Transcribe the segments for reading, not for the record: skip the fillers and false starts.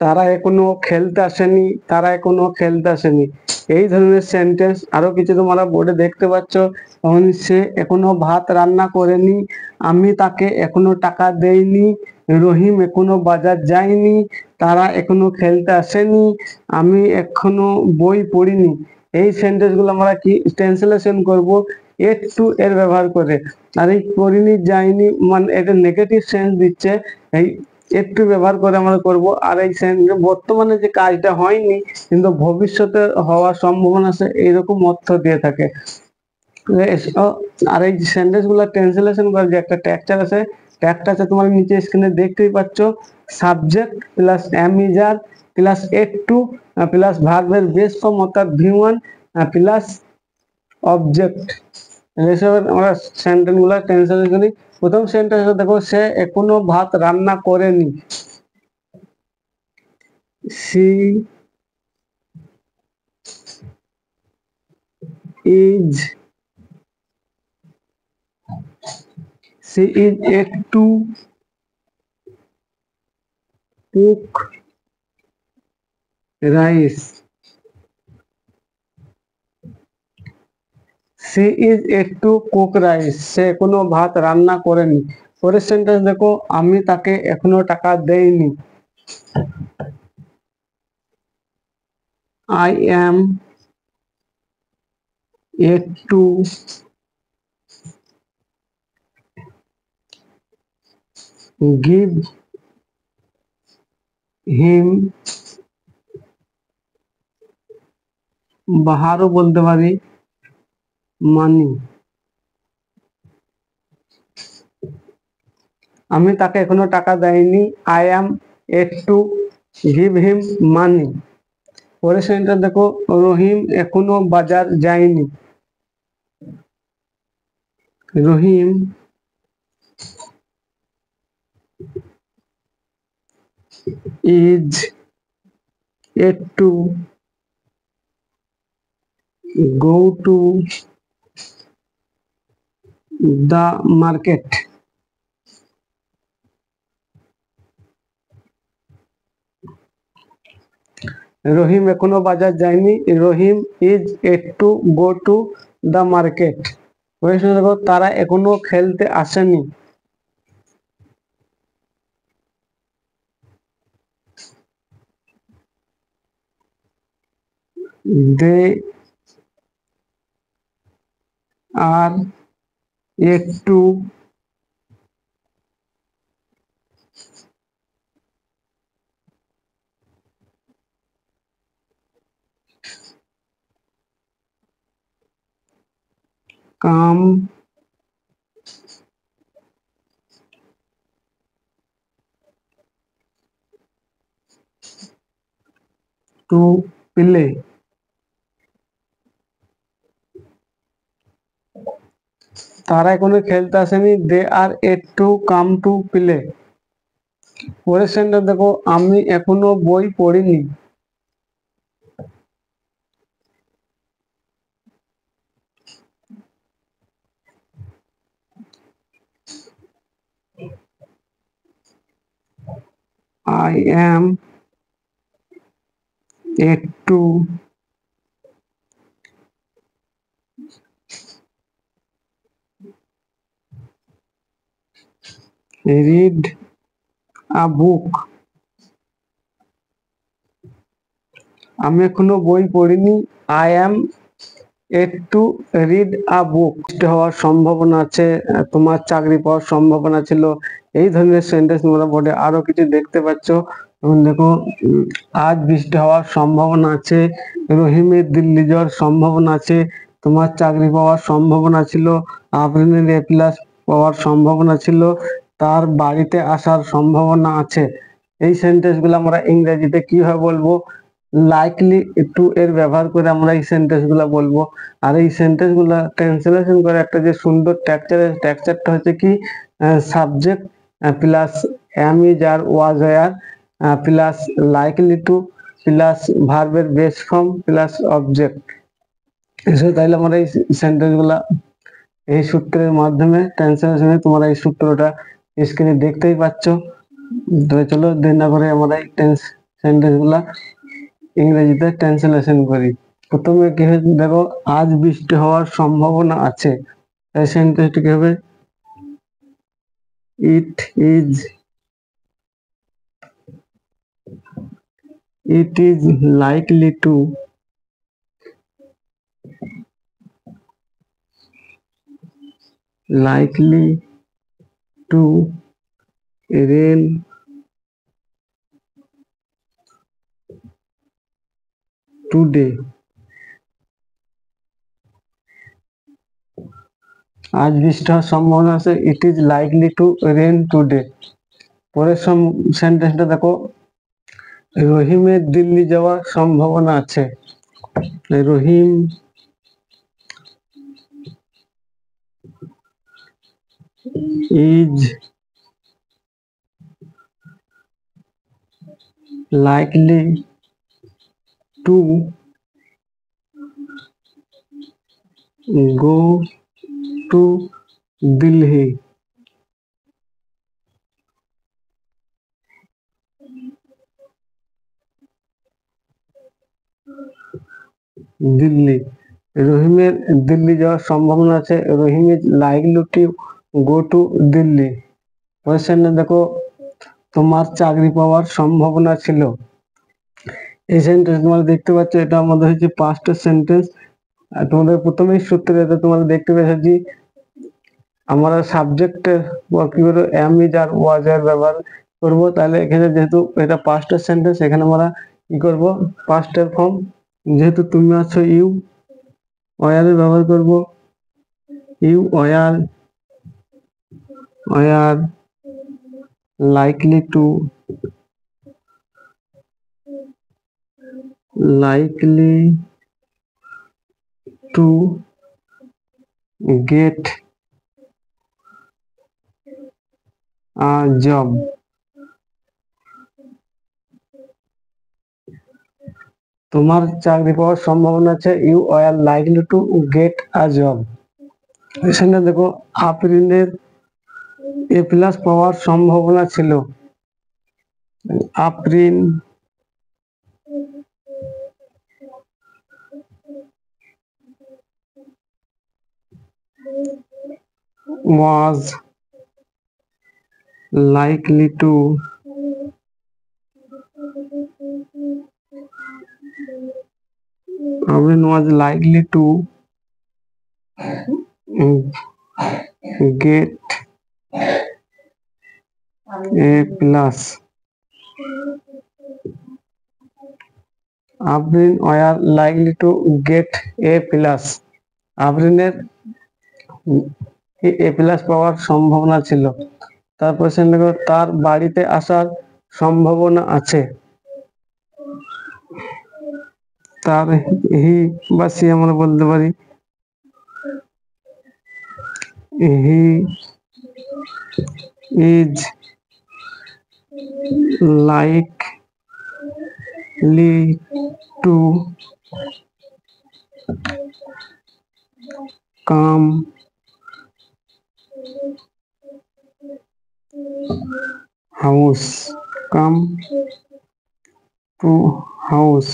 তারা এখনো খেলতে আসেনি, তারা এখনো খেলতে আসেনি। এই ধরনের সেন্টেন্স আরো কিছু তোমরা বোর্ডে দেখতে পাচ্ছ। সে এখনো ভাত রান্না করেনি, আমি তাকে এখনো টাকা দেইনি, রহিম এখনো বাজার যায়নি, তারা এখনো খেলতে আসেনি, আমি এখনো বই পড়িনি। এই সেন্টেন্স গুলো আমরা কি ট্রান্সলেশন করব এট টু এর ব্যবহার করে। আর এই করিনি যায়নি মানে এটা নেগেটিভ সেন্স দিচ্ছে, এই একটু ব্যবহার করে আমরা করব। আর এই বর্তমানে যে কাজটা হয়নি কিন্তু ভবিষ্যতে হওয়ার সম্ভাবনা আছে, এইরকম অর্থ দিয়ে থাকে। আর এই সেন্টেন্স গুলো ট্রান্সলেশন করার যে একটা ট্যাগচার আছে, ট্যাগটা আছে তোমার নিচে স্ক্রিনে দেখতেই পাচ্ছ। Subject plus am is are plus এট টু প্লাস ভার্বের বেস ফর্ম অর্থাৎ ভি1 প্লাস অবজেক্ট। এসবের আমরা সেন্টেন্স গুলা ট্রান্সলেশন করি। প্রথম সেন্টেন্স দেখো, সে এখনো ভাত রান্না করেনি। she is yet to cook rice. she is yet to cook rice. সে এখনো ভাত রান্না করেনি। পরের সেন্টেন্স দেখো, আমি তাকে এখনো টাকা দেইনি। I am yet to give him, বাহারও বলতে পারি, মানি। আমি তাকে এখনো টাকা দেইনি। I am yet to give him money. পরের সেন্টেন্স দেখো, রহিম এখনো বাজার যায়নি। রহিম is yet to go to the market. রহিম এখনো বাজার যায়নি। রহিম is yet to go to the market. দেখো, তারা এখনো খেলতে আসেনি। they are yet to come to play. তারা এখনো খেলতে আসেনি। they are yet to come to play. পরের সেন্টেন্স দেখো, আমি এখনো বই পড়িনি। I am yet to read a book. আমি এখনো বই পড়িনি। I am yet to read a book. বৃষ্টি হওয়ার সম্ভাবনা আছে, তোমার চাকরি পাওয়ার সম্ভাবনা ছিল। এই ধরনের সেন্টেন্স তোমরা বোর্ডে আরো কিছু দেখতে পাচ্ছ। যেমন দেখো, আজ বৃষ্টি হওয়ার সম্ভাবনা আছে, রহিমের দিল্লি যাওয়ার সম্ভাবনা আছে, তোমার চাকরি পাওয়ার সম্ভাবনা ছিল, আফরিনের এ প্লাস পাওয়ার সম্ভাবনা ছিল, তার বাড়িতে আসার সম্ভাবনা আছে। এই সেন্টেন্স গুলো আমরা ইংরেজিতে কিভাবে বলবো? লাইকলি টু এর ব্যবহার করে আমরা এই সেন্টেন্স গুলা বলবো। আর এই সেন্টেন্স গুলা ট্রান্সলেশন করে একটা যে সুন্দর ট্যাকচারটা হচ্ছে কি, subject plus am is are was were plus likely to plus ভার্বের বেস ফর্ম প্লাস অবজেক্ট। তাইলে আমরা এই সেন্টেন্স গুলা এই সূত্রের মাধ্যমে ট্রান্সলেশনে তোমরা এই সূত্রটা স্ক্রিনে দেখতেই পাচ্ছ। চলো দেরি না করে আমরা এই সেন্টেন্স গুলা ইংরেজিতে ট্রান্সলেশন করি। প্রথমে কি হয়েছে দেখো, আজ বৃষ্টি হওয়ার সম্ভাবনা আছে। এই সেন্টেন্সটি কি হবে, it is likely to rain today। আজ বৃষ্টি হওয়ার সম্ভাবনা আছে, it is likely to rain today. পরের সেন্টেন্সটা দেখো, রহিমের দিল্লি যাওয়ার সম্ভাবনা আছে। রহিম is likely to go to Delhi। Delhi, রহিমের দিল্লি যাওয়ার সম্ভাবনা আছে। Rahim is likely to go to Delhi. কোয়েশ্চেনে দেখো, তোমার চাকরি পাওয়ার সম্ভাবনা ছিল। এই সেন্টেন্স তোমরা দেখতে পাচ্ছ, এটা আমাদের হচ্ছে পাস্ট সেন্টেন্স। আর তোমাদের প্রথমেই সূত্রে তোমরা দেখতে পেয়েছি আমরা সাবজেক্টের কি করে এম ইজ আর ওয়াজ এর ব্যবহার করব। তাহলে এখানে যেহেতু এটা পাস্ট সেন্টেন্স, এখানে আমরা কি করব, পাস্টের ফর্ম, যেহেতু তুমি আছো ইউ, ওয়ার ব্যবহার করব। You were likely to get a job। তোমার চাকরি পাওয়ার সম্ভাবনা আছে, you are likely to get a job. এখানে দেখো, আফরিনের এ প্লাস পাওয়ার সম্ভাবনা ছিল। Afreen was likely to get a plus। Afreen were likely to get A plus. আফরিনের এ প্লাস পাওয়ার সম্ভাবনা ছিল। তারপর সে তার বাড়িতে আসার সম্ভাবনা আছে। তার হি বা সি আমরা বলতে পারি, he is likely to come to house.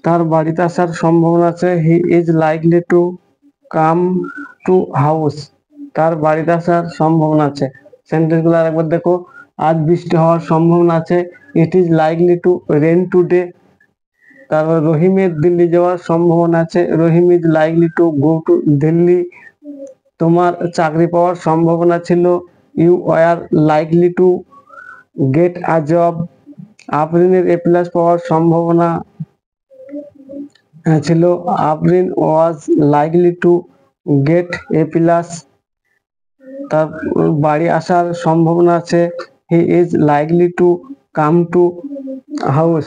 তার বাড়িতে আসার সম্ভাবনা আছে, he is likely to come to house. তার বাড়িতে আসার সম্ভাবনা আছে। সেন্টেন্স গুলো আরেকবার দেখো, আজ বৃষ্টি হওয়ার সম্ভাবনা আছে, it is likely to rain today. তারপর রহিমের দিল্লি যাওয়ার সম্ভাবনা আছে, Rahim is likely to go to Delhi. তোমার চাকরি পাওয়ার সম্ভাবনা ছিল, you were likely to get a job. আফরিনের এ প্লাস পাওয়ার সম্ভাবনা ছিল, Afrin was likely to get A plus. তার বাড়ি আসার সম্ভাবনা আছে, he is likely to come to house.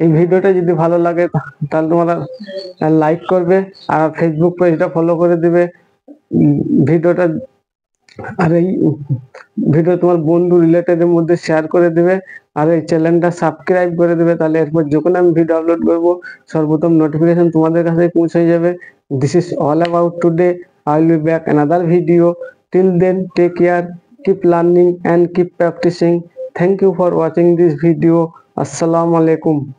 এই ভিডিওটা যদি ভালো লাগে তাহলে তোমরা লাইক করবে আর ফেসবুক পেজটা ফলো করে দিবে। ভিডিওটা আর এই ভিডিও তোমার বন্ধু রিলেটেডের মধ্যে শেয়ার করে দিবে আর এই চ্যানেলটা সাবস্ক্রাইব করে দিবে। তাহলে এরপর যখন আমি ভিডিও আপলোড করব সর্বপ্রথম নোটিফিকেশন তোমাদের কাছে পৌঁছে যাবে। This is all about today. I will be back another video. Till then, take care, keep learning and keep practicing. Thank you for watching this video. Assalamu alaikum.